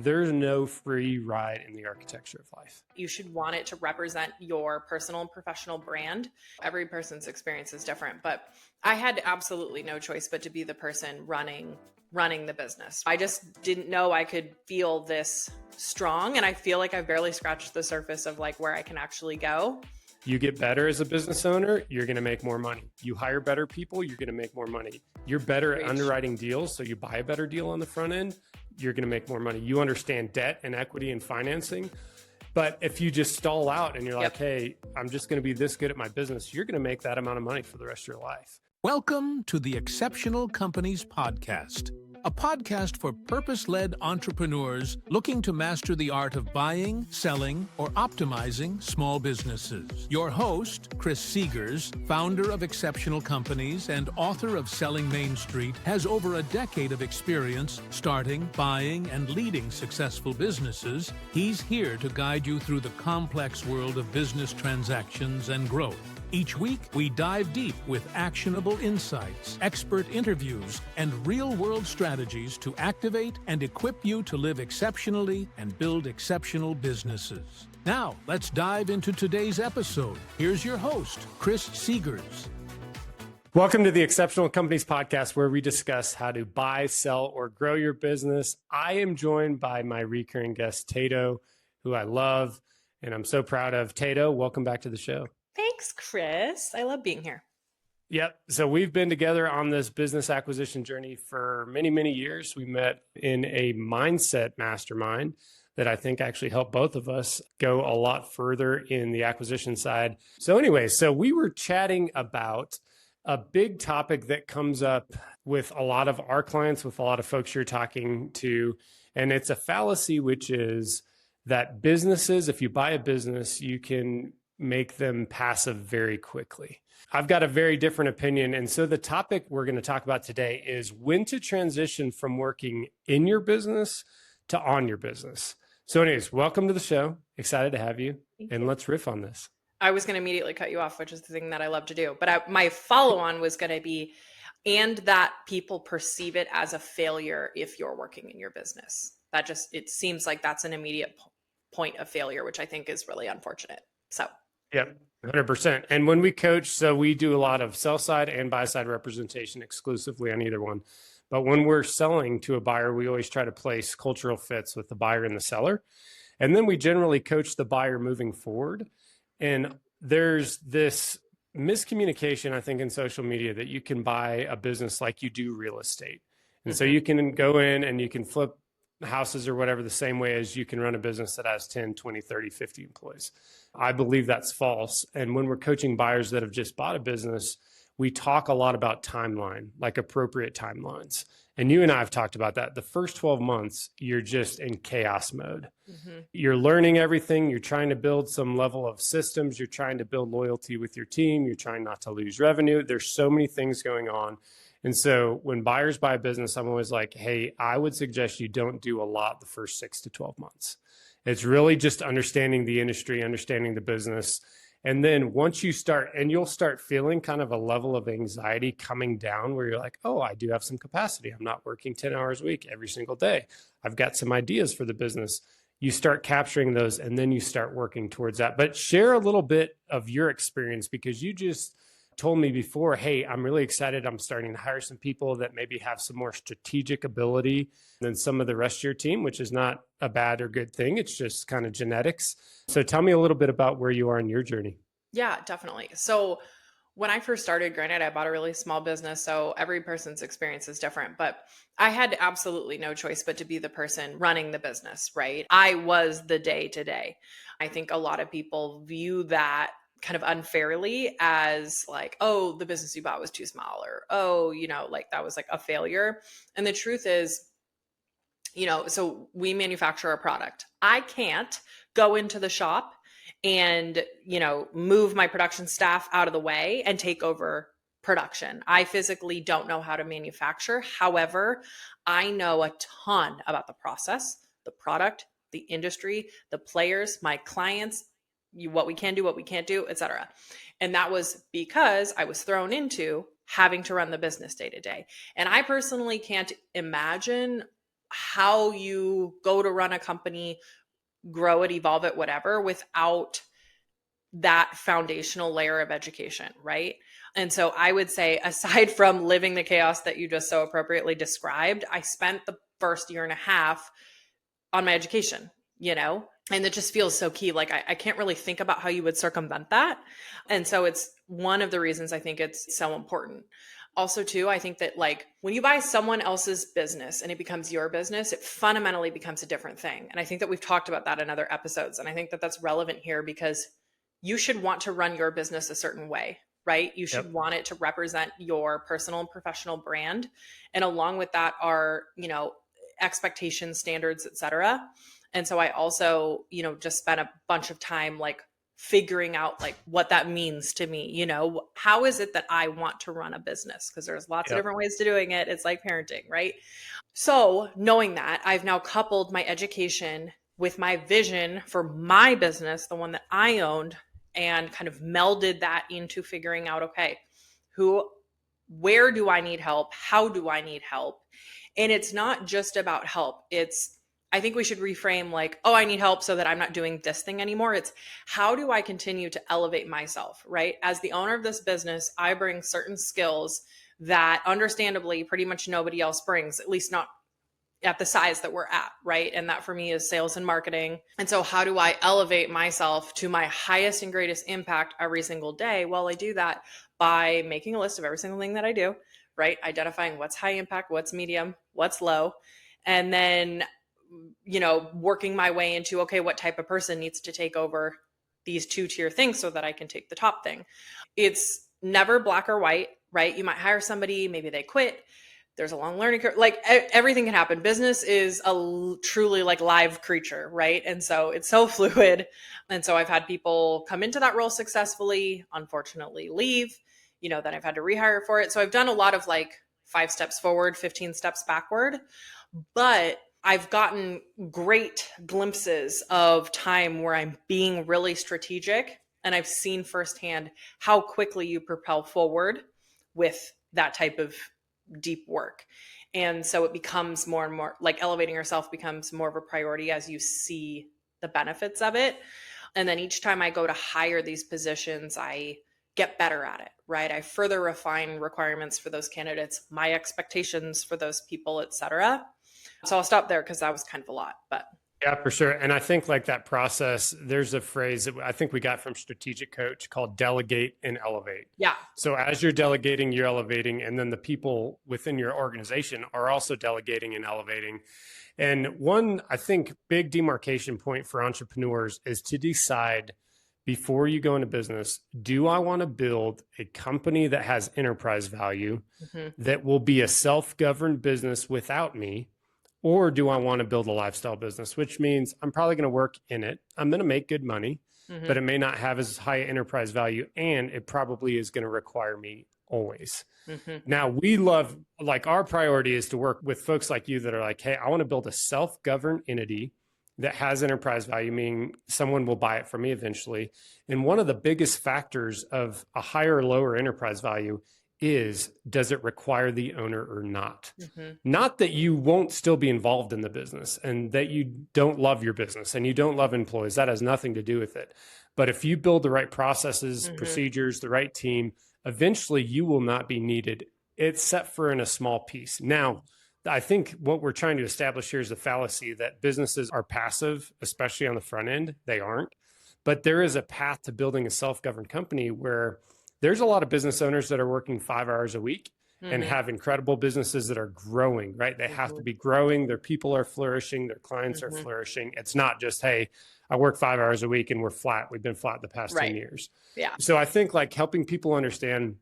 There's no free ride in the architecture of life. You should want it to represent your personal and professional brand. Every person's experience is different, but I had absolutely no choice but to be the person running the business. I just didn't know I could feel this strong, and I feel like I've barely scratched the surface of like where I can actually go. You get better as a business owner, you're going to make more money. You hire better people, you're going to make more money. You're better at underwriting deals, so you buy a better deal on the front end, you're going to make more money. You understand debt and equity and financing. But if you just stall out and you're like, hey, I'm just going to be this good at my business, you're going to make that amount of money for the rest of your life. Welcome to the Exceptional Companies Podcast, a podcast for purpose-led entrepreneurs looking to master the art of buying, selling, or optimizing small businesses. Your host, Chris Seegers, founder of Exceptional Companies and author of Selling Main Street, has over a decade of experience starting, buying, and leading successful businesses. He's here to guide you through the complex world of business transactions and growth. Each week, we dive deep with actionable insights, expert interviews, and real-world strategies to activate and equip you to live exceptionally and build exceptional businesses. Now, let's dive into today's episode. Here's your host, Chris Seegers. Welcome to the Exceptional Companies Podcast, where we discuss how to buy, sell, or grow your business. I am joined by my recurring guest, Tato, who I love and I'm so proud of. Tato, welcome back to the show. Thanks, Chris. I love being here. Yep. So we've been together on this business acquisition journey for many, many years. We met in a mindset mastermind that I think actually helped both of us go a lot further in the acquisition side. So anyway, so we were chatting about a big topic that comes up with a lot of our clients, with a lot of folks you're talking to, and it's a fallacy, which is that businesses, if you buy a business, you can make them passive very quickly. I've got a very different opinion. And so the topic we're going to talk about today is when to transition from working in your business to on your business. So anyways, welcome to the show. Excited to have you. And let's riff on this. I was going to immediately cut you off, which is the thing that I love to do. But my follow-on was going to be, and that people perceive it as a failure if you're working in your business. It seems like that's an immediate point of failure, which I think is really unfortunate. So. Yep, 100%. And when we coach, so we do a lot of sell side and buy side representation exclusively on either one. But when we're selling to a buyer, we always try to place cultural fits with the buyer and the seller. And then we generally coach the buyer moving forward. And there's this miscommunication, I think, in social media that you can buy a business like you do real estate. And so you can go in and you can flip houses or whatever the same way as you can run a business that has 10, 20, 30, 50 employees. I believe that's false. And when we're coaching buyers that have just bought a business, we talk a lot about timeline, like appropriate timelines. And you and I have talked about that. The first 12 months, you're just in chaos mode. You're learning everything. You're trying to build some level of systems. You're trying to build loyalty with your team. You're trying not to lose revenue. There's so many things going on. And so when buyers buy a business, I'm always like, hey, I would suggest you don't do a lot the first 6 to 12 months. It's really just understanding the industry, understanding the business. And then once you start, and you'll start feeling kind of a level of anxiety coming down where you're like, oh, I do have some capacity. I'm not working 10 hours a week every single day. I've got some ideas for the business. You start capturing those and then you start working towards that. But share a little bit of your experience, because you just told me before, hey, I'm really excited. I'm starting to hire some people that maybe have some more strategic ability than some of the rest of your team, which is not a bad or good thing. It's just kind of genetics. So tell me a little bit about where you are in your journey. Yeah, definitely. So when I first started, granted, I bought a really small business, so every person's experience is different, but I had absolutely no choice but to be the person running the business, right? I was the day-to-day. I think a lot of people view that kind of unfairly as like, oh, the business you bought was too small, or, oh, like that was like a failure. And the truth is, so we manufacture a product. I can't go into the shop and, move my production staff out of the way and take over production. I physically don't know how to manufacture. However, I know a ton about the process, the product, the industry, the players, my clients, what we can do, what we can't do, et cetera. And that was because I was thrown into having to run the business day to day. And I personally can't imagine how you go to run a company, grow it, evolve it, whatever, without that foundational layer of education, right? And so I would say, aside from living the chaos that you just so appropriately described, I spent the first year and a half on my education, and it just feels so key. Like I can't really think about how you would circumvent that. And so it's one of the reasons I think it's so important. Also, too, I think that like when you buy someone else's business and it becomes your business, it fundamentally becomes a different thing. And I think that we've talked about that in other episodes. And I think that that's relevant here because you should want to run your business a certain way, right? You should want it to represent your personal and professional brand. And along with that are, expectations, standards, et cetera. And so I also, just spent a bunch of time like figuring out like what that means to me. How is it that I want to run a business? Because there's lots of different ways to doing it. It's like parenting, right? So knowing that, I've now coupled my education with my vision for my business, the one that I owned, and kind of melded that into figuring out, okay, where do I need help? How do I need help? And it's not just about help. I think we should reframe like, oh, I need help so that I'm not doing this thing anymore. It's how do I continue to elevate myself, right? As the owner of this business, I bring certain skills that understandably pretty much nobody else brings, at least not at the size that we're at, right? And that for me is sales and marketing. And so how do I elevate myself to my highest and greatest impact every single day? Well, I do that by making a list of every single thing that I do, right? Identifying what's high impact, what's medium, what's low, and then, working my way into, okay, what type of person needs to take over these 2-tier things so that I can take the top thing. It's never black or white, right? You might hire somebody, maybe they quit. There's a long learning curve. Like everything can happen. Business is a truly like live creature, right? And so it's so fluid. And so I've had people come into that role successfully, unfortunately leave, then I've had to rehire for it. So I've done a lot of like 5 steps forward, 15 steps backward, but I've gotten great glimpses of time where I'm being really strategic. And I've seen firsthand how quickly you propel forward with that type of deep work. And so it becomes more and more like elevating yourself becomes more of a priority as you see the benefits of it. And then each time I go to hire these positions, I get better at it, right? I further refine requirements for those candidates, my expectations for those people, et cetera. So I'll stop there because that was kind of a lot, but. Yeah, for sure. And I think like that process, there's a phrase that I think we got from Strategic Coach called delegate and elevate. Yeah. So as you're delegating, you're elevating, and then the people within your organization are also delegating and elevating. And one, I think, big demarcation point for entrepreneurs is to decide before you go into business, do I want to build a company that has enterprise value that will be a self-governed business without me? Or do I want to build a lifestyle business, which means I'm probably going to work in it. I'm going to make good money, but it may not have as high enterprise value. And it probably is going to require me always. Now, we love, like our priority is to work with folks like you that are like, hey, I want to build a self-governed entity that has enterprise value, meaning someone will buy it from me eventually. And one of the biggest factors of a higher or lower enterprise value is, does it require the owner or not? Not that you won't still be involved in the business and that you don't love your business and you don't love employees. That has nothing to do with it. But if you build the right processes, procedures, the right team, eventually you will not be needed, except for in a small piece. Now, I think what we're trying to establish here is a fallacy that businesses are passive, especially on the front end. They aren't. But there is a path to building a self-governed company where there's a lot of business owners that are working 5 hours a week and have incredible businesses that are growing, right? They have to be growing. Their people are flourishing. Their clients are flourishing. It's not just, hey, I work 5 hours a week and we're flat. We've been flat the past 10 years. Yeah. So I think like helping people understand,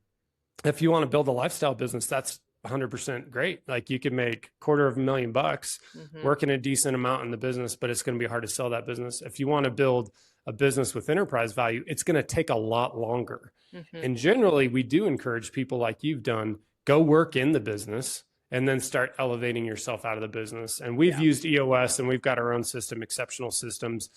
if you want to build a lifestyle business, that's 100% great. Like you can make $250,000 working a decent amount in the business, but it's going to be hard to sell that business. If you want to build a business with enterprise value, it's going to take a lot longer. And generally, we do encourage people like you've done, go work in the business and then start elevating yourself out of the business. And we've used EOS and we've got our own system, Exceptional Systems,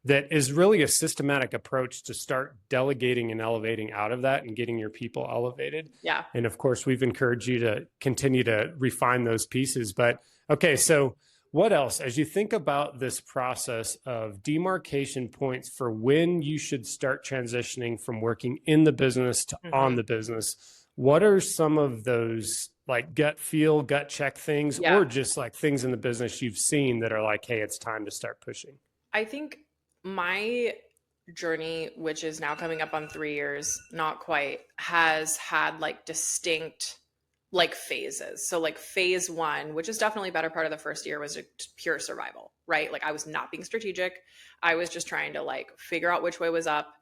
that is really a systematic approach to start delegating and elevating out of that and getting your people elevated. Yeah. And of course, we've encouraged you to continue to refine those pieces. But okay, so What else, as you think about this process of demarcation points for when you should start transitioning from working in the business to on the business, what are some of those like gut feel, gut check things, or just like things in the business you've seen that are like, hey, it's time to start pushing? I think my journey, which is now coming up on 3 years, not quite, has had like distinct like phases. So like phase one, which is definitely a better part of the first year, was pure survival, right? Like I was not being strategic. I was just trying to like figure out which way was up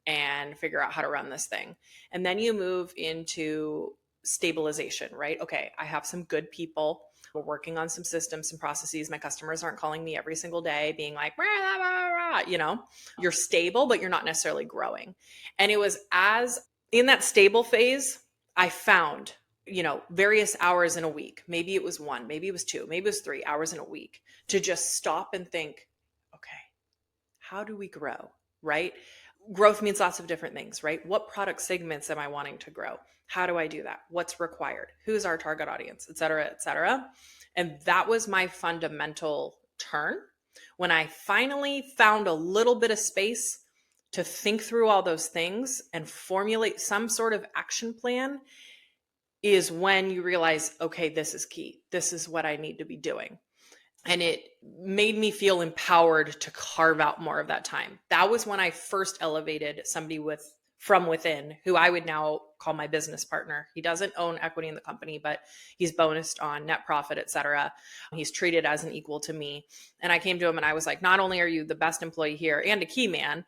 and figure out how to run this thing. And then you move into stabilization, right? Okay, I have some good people. We're working on some systems, some processes. My customers aren't calling me every single day being like, rah, rah, rah, you know, you're stable, but you're not necessarily growing. And it was as in that stable phase, I found, you know, various hours in a week. Maybe it was 1, maybe it was 2, maybe it was 3 hours in a week to just stop and think, okay, how do we grow? Right? Growth means lots of different things, right? What product segments am I wanting to grow? How do I do that? What's required? Who's our target audience, et cetera, et cetera. And that was my fundamental turn when I finally found a little bit of space to think through all those things and formulate some sort of action plan, is when you realize, okay, this is key. This is what I need to be doing. And it made me feel empowered to carve out more of that time. That was when I first elevated somebody from within, who I would now call my business partner. He doesn't own equity in the company, but he's bonused on net profit, et cetera. He's treated as an equal to me. And I came to him and I was like, not only are you the best employee here and a key man,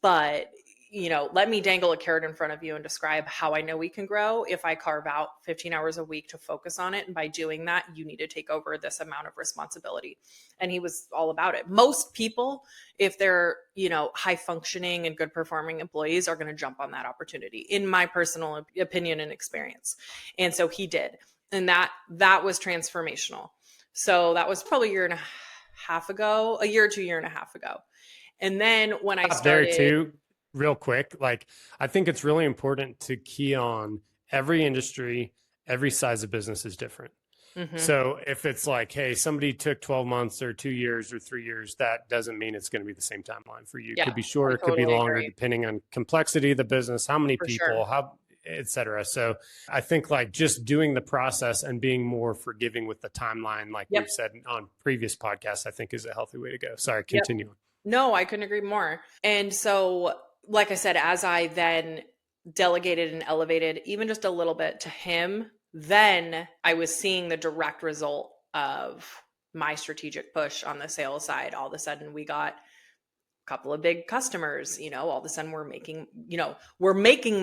but you know, let me dangle a carrot in front of you and describe how I know we can grow if I carve out 15 hours a week to focus on it. And by doing that, you need to take over this amount of responsibility. And he was all about it. Most people, if they're, you know, high functioning and good performing employees, are going to jump on that opportunity, in my personal opinion and experience. And so he did. And that was transformational. So that was probably a year or 2 years ago. And then when I started there too, real quick, like I think it's really important to key on every industry, every size of business is different. So if it's like, hey, somebody took 12 months or 2 years or 3 years, that doesn't mean it's going to be the same timeline for you. It could be shorter, it could be longer, agree. Depending on complexity of the business, how many For people, sure. how, et cetera. So I think like just doing the process and being more forgiving with the timeline, like we've said on previous podcasts, I think is a healthy way to go. Sorry, continue on. No, I couldn't agree more. And so, like I said, as I then delegated and elevated even just a little bit to him, then I was seeing the direct result of my strategic push on the sales side. All of a sudden we got a couple of big customers, you know, all of a sudden we're making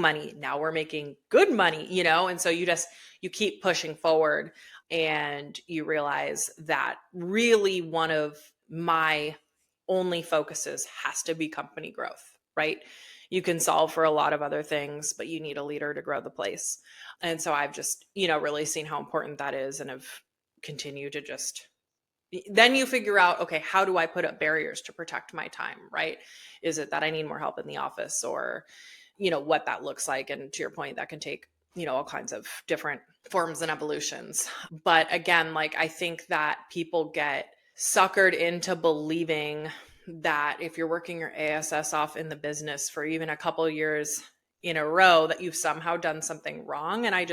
money. Now we're making good money, you know? And so you keep pushing forward and you realize that really one of my only focuses has to be company growth, right? You can solve for a lot of other things, but you need a leader to grow the place. And so I've just, you know, really seen how important that is and have continued to just, then you figure out, okay, how do I put up barriers to protect my time, right? Is it that I need more help in the office, or, you know, what that looks like? And to your point, that can take, you know, all kinds of different forms and evolutions. But again, like I think that people get suckered into believing that if you're working your ASS off in the business for even a couple of years in a row, that you've somehow done something wrong. And I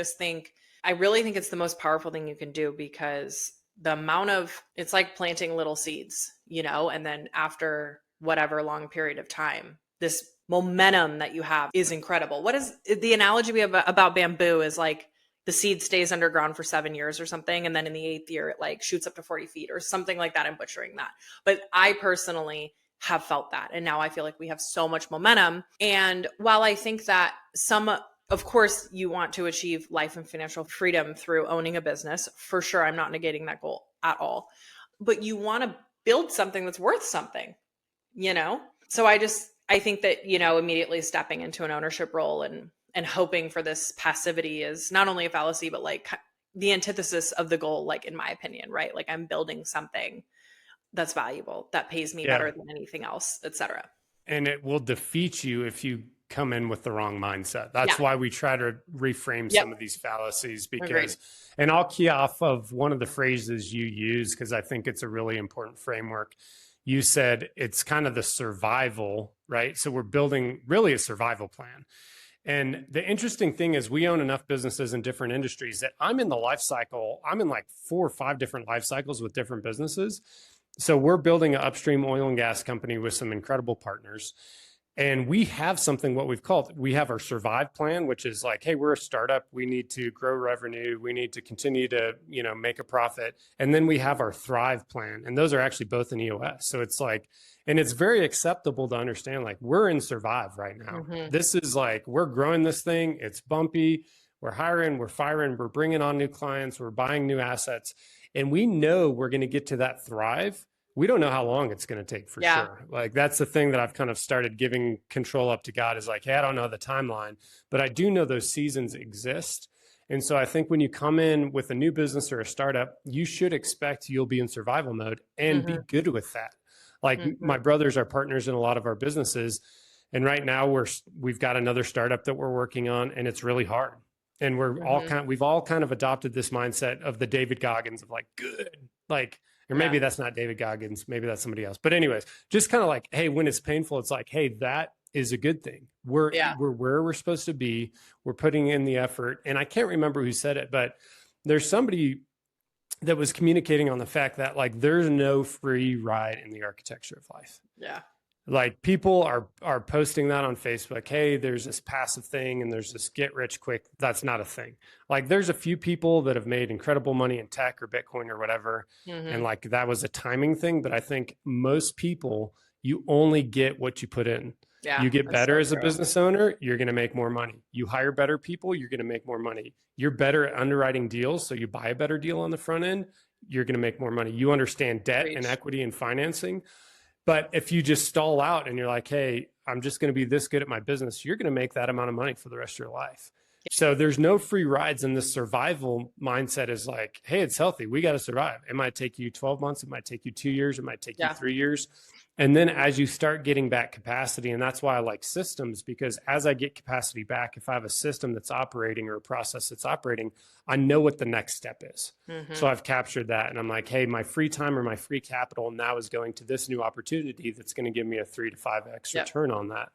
really think it's the most powerful thing you can do, because the amount of, it's like planting little seeds, you know, and then after whatever long period of time, this momentum that you have is incredible. What is the analogy we have about bamboo is like, the seed stays underground for 7 years or something. And then in the 8th year, it like shoots up to 40 feet or something like that. I'm butchering that. But I personally have felt that. And now I feel like we have so much momentum. And while I think that of course, you want to achieve life and financial freedom through owning a business, for sure. I'm not negating that goal at all. But you want to build something that's worth something, you know? So I think that, you know, immediately stepping into an ownership role and hoping for this passivity is not only a fallacy, but like the antithesis of the goal, like in my opinion, right? Like I'm building something that's valuable, that pays me better than anything else, et cetera. And it will defeat you if you come in with the wrong mindset. That's why we try to reframe some of these fallacies because, and I'll key off of one of the phrases you use because I think it's a really important framework. You said it's kind of the survival, right? So we're building really a survival plan. And the interesting thing is we own enough businesses in different industries that I'm in the life cycle. I'm in like 4 or 5 different life cycles with different businesses. So we're building an upstream oil and gas company with some incredible partners. And we have something, what we have our survive plan, which is like, hey, we're a startup. We need to grow revenue. We need to continue to, make a profit. And then we have our thrive plan. And those are actually both in EOS. So it's like, and it's very acceptable to understand, like we're in survive right now. This is like, we're growing this thing. It's bumpy. We're hiring, we're firing, we're bringing on new clients. We're buying new assets. And we know we're going to get to that thrive. We don't know how long it's going to take for sure. Like that's the thing that I've kind of started giving control up to God is like, hey, I don't know the timeline, but I do know those seasons exist. And so I think when you come in with a new business or a startup, you should expect you'll be in survival mode and be good with that. Like my brothers are partners in a lot of our businesses. And right now we've got another startup that we're working on and it's really hard. And we've all kind of adopted this mindset of the David Goggins of like, good, like, or maybe that's not David Goggins. Maybe that's somebody else. But anyways, just kind of like, hey, when it's painful, it's like, hey, that is a good thing. We're where we're supposed to be. We're putting in the effort. And I can't remember who said it, but there's somebody that was communicating on the fact that like, there's no free ride in the architecture of life. Yeah. Like people are posting that on Facebook. Hey, there's this passive thing and there's this get rich quick. That's not a thing. Like there's a few people that have made incredible money in tech or Bitcoin or whatever. And like that was a timing thing. But I think most people, you only get what you put in. Yeah, you get better as a business owner, you're going to make more money. You hire better people, you're going to make more money. You're better at underwriting deals. So you buy a better deal on the front end, you're going to make more money. You understand debt and equity and financing. But if you just stall out and you're like, hey, I'm just going to be this good at my business, you're going to make that amount of money for the rest of your life. So there's no free rides. And this survival mindset is like, hey, it's healthy. We got to survive. It might take you 12 months. It might take you 2 years. It might take you 3 years. And then as you start getting back capacity, and that's why I like systems, because as I get capacity back, if I have a system that's operating or a process that's operating, I know what the next step is. So I've captured that. And I'm like, hey, my free time or my free capital now is going to this new opportunity that's going to give me a 3 to 5x return on that.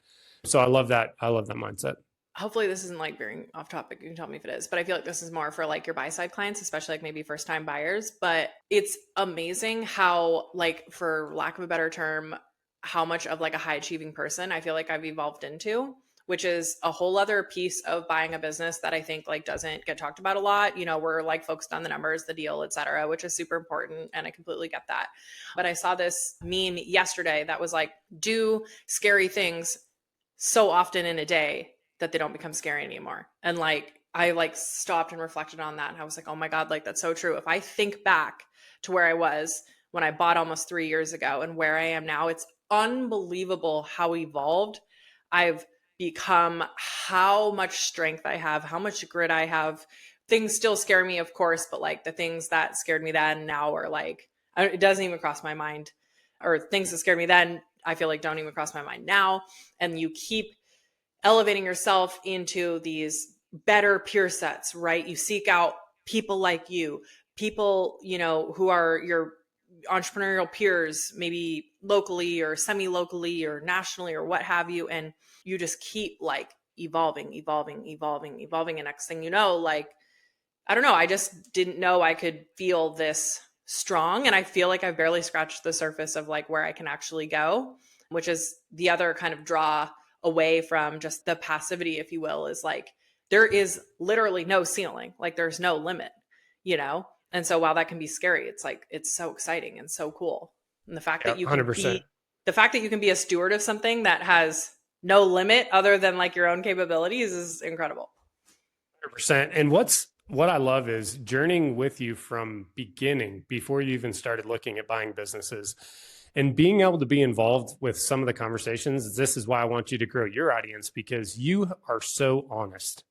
So I love that. I love that mindset. Hopefully this isn't like veering off topic. You can tell me if it is, but I feel like this is more for like your buy side clients, especially like maybe first time buyers. But it's amazing how, like, for lack of a better term, how much of like a high achieving person I feel like I've evolved into, which is a whole other piece of buying a business that I think like doesn't get talked about a lot. You know, we're like focused on the numbers, the deal, et cetera, which is super important. And I completely get that. But I saw this meme yesterday that was like, do scary things so often in a day that they don't become scary anymore. And like, I like stopped and reflected on that. And I was like, oh my God, like that's so true. If I think back to where I was when I bought almost 3 years ago and where I am now, it's unbelievable how evolved I've become, how much strength I have, how much grit I have. Things still scare me, of course, but like the things that scared me then now are like, it doesn't even cross my mind, or things that scared me then, I feel like don't even cross my mind now. And you keep elevating yourself into these better peer sets, right? You seek out people like you, people, you know, who are your entrepreneurial peers, maybe locally or semi-locally or nationally or what have you. And you just keep like evolving. And next thing you know, like, I don't know, I just didn't know I could feel this strong. And I feel like I've barely scratched the surface of like where I can actually go, which is the other kind of draw away from just the passivity, if you will, is like, there is literally no ceiling. Like there's no limit, you know? And so while that can be scary, it's like, it's so exciting and so cool. And the fact that you can 100%. The fact that you can be a steward of something that has no limit other than like your own capabilities is incredible. 100%. And what I love is journeying with you from beginning, before you even started looking at buying businesses, and being able to be involved with some of the conversations. This is why I want you to grow your audience, because you are so honest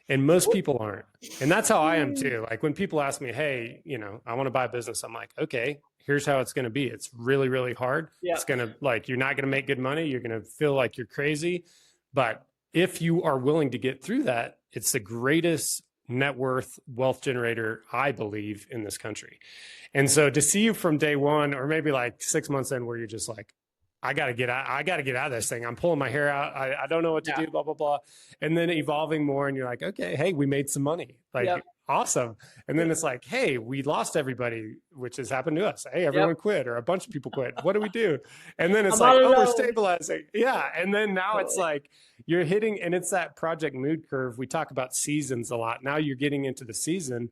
and most people aren't. And that's how I am too. Like when people ask me, hey, you know, I want to buy a business. I'm like, okay, here's how it's going to be. It's really, really hard. It's going to like, you're not going to make good money. You're going to feel like you're crazy, But if you are willing to get through that, it's the greatest net worth wealth generator, I believe, in this country. And so to see you from day one, or maybe like 6 months in, where you're just like, I got to get out of this thing. I'm pulling my hair out. I don't know what to do, blah, blah, blah. And then evolving more, and you're like, okay, hey, we made some money. Like, awesome. And then it's like, hey, we lost everybody, which has happened to us. Hey, everyone quit, or a bunch of people quit. What do we do? And then it's like, oh, we're stabilizing. Yeah. And then now it's like you're hitting, and it's that project mood curve. We talk about seasons a lot. Now you're getting into the season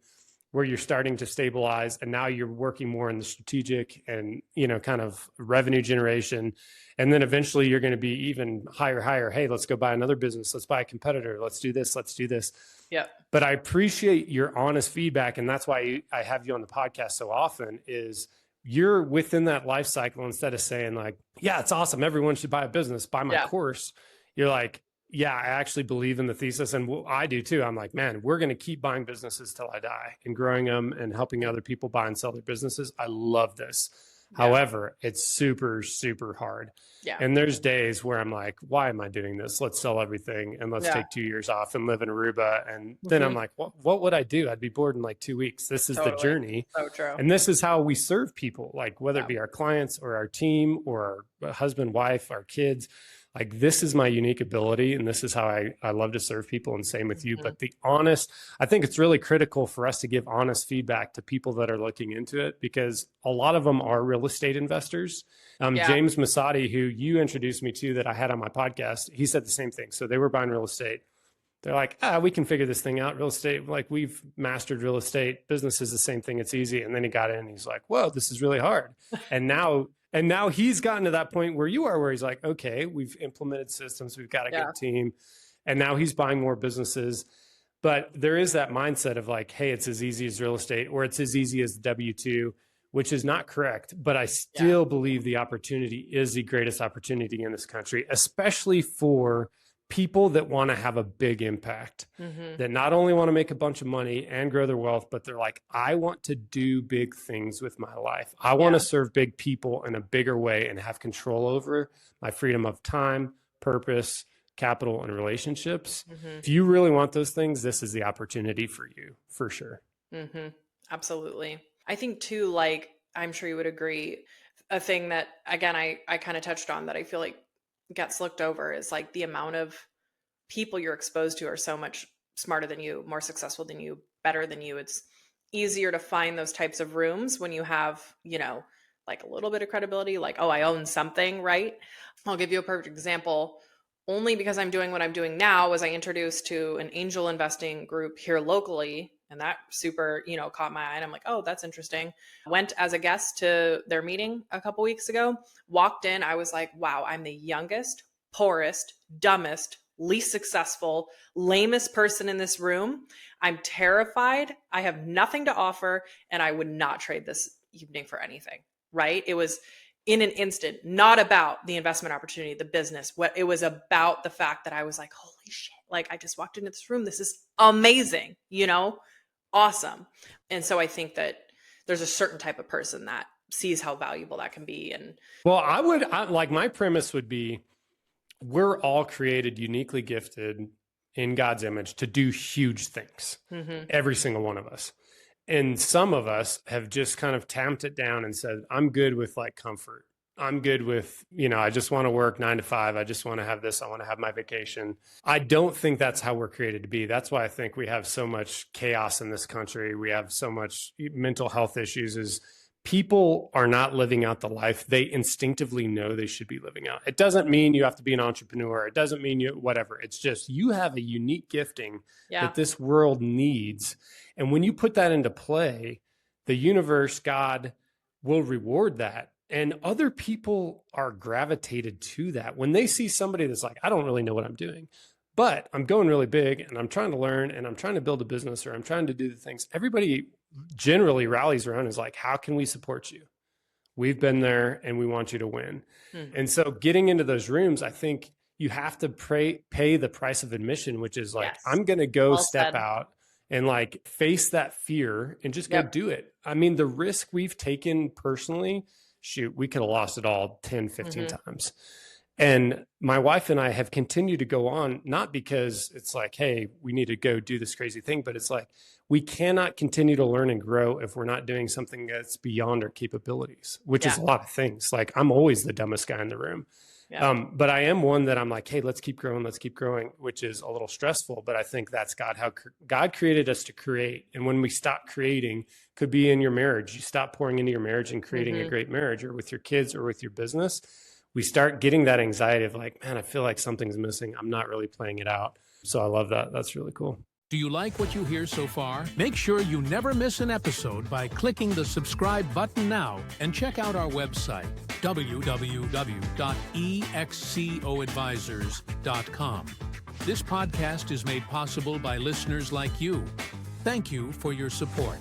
where you're starting to stabilize, and now you're working more in the strategic and, kind of revenue generation. And then eventually you're going to be even higher. Hey, let's go buy another business. Let's buy a competitor. Let's do this. Let's do this. Yeah. But I appreciate your honest feedback. And that's why I have you on the podcast so often, is you're within that life cycle. Instead of saying like, yeah, it's awesome, everyone should buy a business, buy my course. You're like, yeah, I actually believe in the thesis, and I do too. I'm like, man, we're going to keep buying businesses till I die and growing them and helping other people buy and sell their businesses. I love this. However, it's super, super hard. Yeah. And there's days where I'm like, why am I doing this? Let's sell everything and let's take 2 years off and live in Aruba. And then I'm like, what would I do? I'd be bored in like 2 weeks. This is the journey. So true. And this is how we serve people, like whether it be our clients or our team or our husband, wife, our kids. Like, this is my unique ability, and this is how I love to serve people, and same with you. But I think it's really critical for us to give honest feedback to people that are looking into it, because a lot of them are real estate investors. James Masadi, who you introduced me to, that I had on my podcast, he said the same thing. So they were buying real estate. They're like, we can figure this thing out. Real estate, like, we've mastered real estate. Business is the same thing. It's easy. And then he got in and he's like, whoa, this is really hard. And now he's gotten to that point where you are, where he's like, okay, we've implemented systems, we've got a good team. And now he's buying more businesses. But there is that mindset of like, hey, it's as easy as real estate, or it's as easy as W-2, which is not correct. But I still believe the opportunity is the greatest opportunity in this country, especially for people that want to have a big impact, that not only want to make a bunch of money and grow their wealth, but they're like, I want to do big things with my life. I want to serve big people in a bigger way and have control over my freedom of time, purpose, capital, and relationships. If you really want those things, this is the opportunity for you, for sure. Absolutely. I think too, like, I'm sure you would agree, a thing that, again, I kind of touched on that I feel like gets looked over is like the amount of people you're exposed to are so much smarter than you, more successful than you, better than you. It's easier to find those types of rooms when you have, like a little bit of credibility, like, oh, I own something, right? I'll give you a perfect example. Only because I'm doing what I'm doing now was I introduced to an angel investing group here locally. And that super, caught my eye. And I'm like, oh, that's interesting. Went as a guest to their meeting a couple weeks ago, walked in. I was like, wow, I'm the youngest, poorest, dumbest, least successful, lamest person in this room. I'm terrified. I have nothing to offer. And I would not trade this evening for anything, right? It was in an instant, not about the investment opportunity, the business. What it was about the fact that I was like, holy shit, like I just walked into this room. This is amazing, awesome. And so I think that there's a certain type of person that sees how valuable that can be. And well, my premise would be, we're all created uniquely gifted in God's image to do huge things. Every single one of us. And some of us have just kind of tamped it down and said, I'm good with like comfort. I'm good with, I just want to work 9 to 5. I just want to have this. I want to have my vacation. I don't think that's how we're created to be. That's why I think we have so much chaos in this country. We have so much mental health issues, is people are not living out the life they instinctively know they should be living out. It doesn't mean you have to be an entrepreneur. It doesn't mean whatever. It's just, you have a unique gifting that this world needs. And when you put that into play, the universe, God, will reward that. And other people are gravitated to that. When they see somebody that's like, I don't really know what I'm doing, but I'm going really big and I'm trying to learn and I'm trying to build a business, or I'm trying to do the things, everybody generally rallies around, is like, how can we support you? We've been there and we want you to win. And so getting into those rooms, I think you have to pay the price of admission, which is like, I'm going to go step out and like face that fear and just go do it. I mean, the risk we've taken personally, shoot, we could have lost it all 10, 15 times. And my wife and I have continued to go on, not because it's like, hey, we need to go do this crazy thing, but it's like, we cannot continue to learn and grow if we're not doing something that's beyond our capabilities, which is a lot of things. Like, I'm always the dumbest guy in the room. But I am one that I'm like, hey, let's keep growing, which is a little stressful. But I think that's God, how God created us to create. And when we stop creating, could be in your marriage, you stop pouring into your marriage and creating a great marriage, or with your kids or with your business, we start getting that anxiety of like, man, I feel like something's missing. I'm not really playing it out. So I love that. That's really cool. Do you like what you hear so far? Make sure you never miss an episode by clicking the subscribe button now, and check out our website, www.excoadvisors.com. This podcast is made possible by listeners like you. Thank you for your support.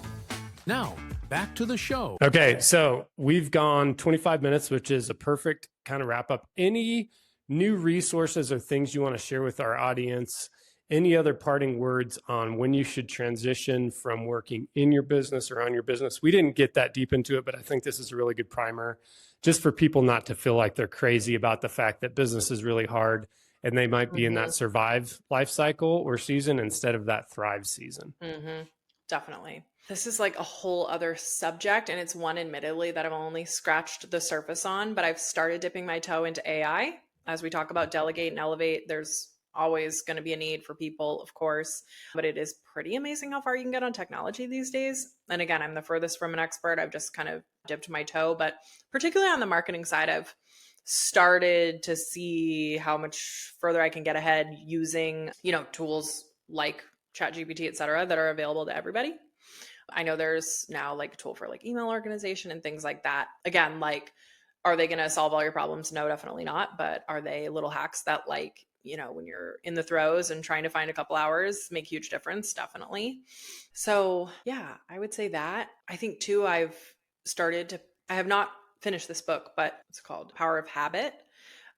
Now, back to the show. Okay, so we've gone 25 minutes, which is a perfect kind of wrap up. Any new resources or things you want to share with our audience? Any other parting words on when you should transition from working in your business or on your business? We didn't get that deep into it, but I think this is a really good primer just for people not to feel like they're crazy about the fact that business is really hard and they might be in that survive life cycle or season instead of that thrive season. Definitely. This is like a whole other subject, and it's one, admittedly, that I've only scratched the surface on, but I've started dipping my toe into AI. As we talk about delegate and elevate, there's always going to be a need for people, of course, but it is pretty amazing how far you can get on technology these days. And again, I'm the furthest from an expert. I've just kind of dipped my toe, but particularly on the marketing side, I've started to see how much further I can get ahead using, tools like ChatGPT, et cetera, that are available to everybody. I know there's now like a tool for like email organization and things like that. Again, like, are they going to solve all your problems? No, definitely not. But are they little hacks that, like, when you're in the throes and trying to find a couple hours, make huge difference? Definitely. So yeah, I would say that. I think too, I have not finished this book, but it's called Power of Habit.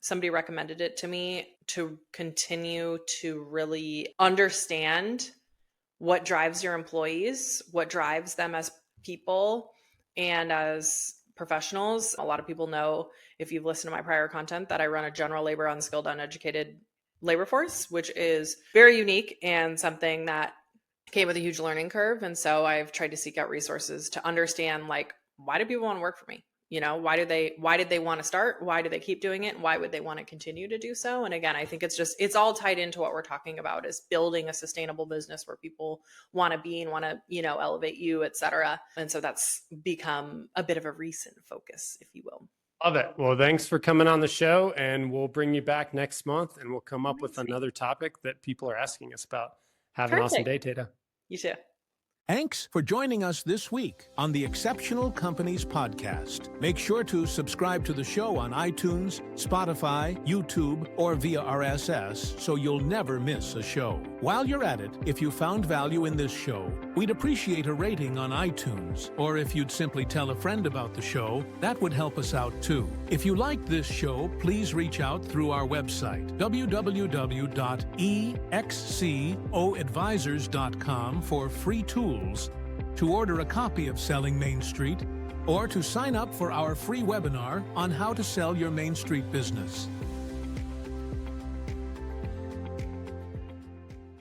Somebody recommended it to me to continue to really understand what drives your employees, what drives them as people and as professionals. A lot of people know, if you've listened to my prior content, that I run a general labor, unskilled, uneducated labor force, which is very unique and something that came with a huge learning curve. And so I've tried to seek out resources to understand, like, why do people want to work for me? Why did they want to start? Why do they keep doing it? And why would they want to continue to do so? And again, I think it's all tied into what we're talking about, is building a sustainable business where people want to be and want to, elevate you, et cetera. And so that's become a bit of a recent focus, if you will. Love it. Well, thanks for coming on the show, and we'll bring you back next month, and we'll come up with another topic that people are asking us about. Have an awesome day, Tato. You too. Thanks for joining us this week on the Exceptional Companies Podcast. Make sure to subscribe to the show on iTunes, Spotify, YouTube, or via RSS so you'll never miss a show. While you're at it, if you found value in this show, we'd appreciate a rating on iTunes. Or if you'd simply tell a friend about the show, that would help us out too. If you liked this show, please reach out through our website, www.excoadvisors.com, for free tools to order a copy of Selling Main Street, or to sign up for our free webinar on how to sell your Main Street business.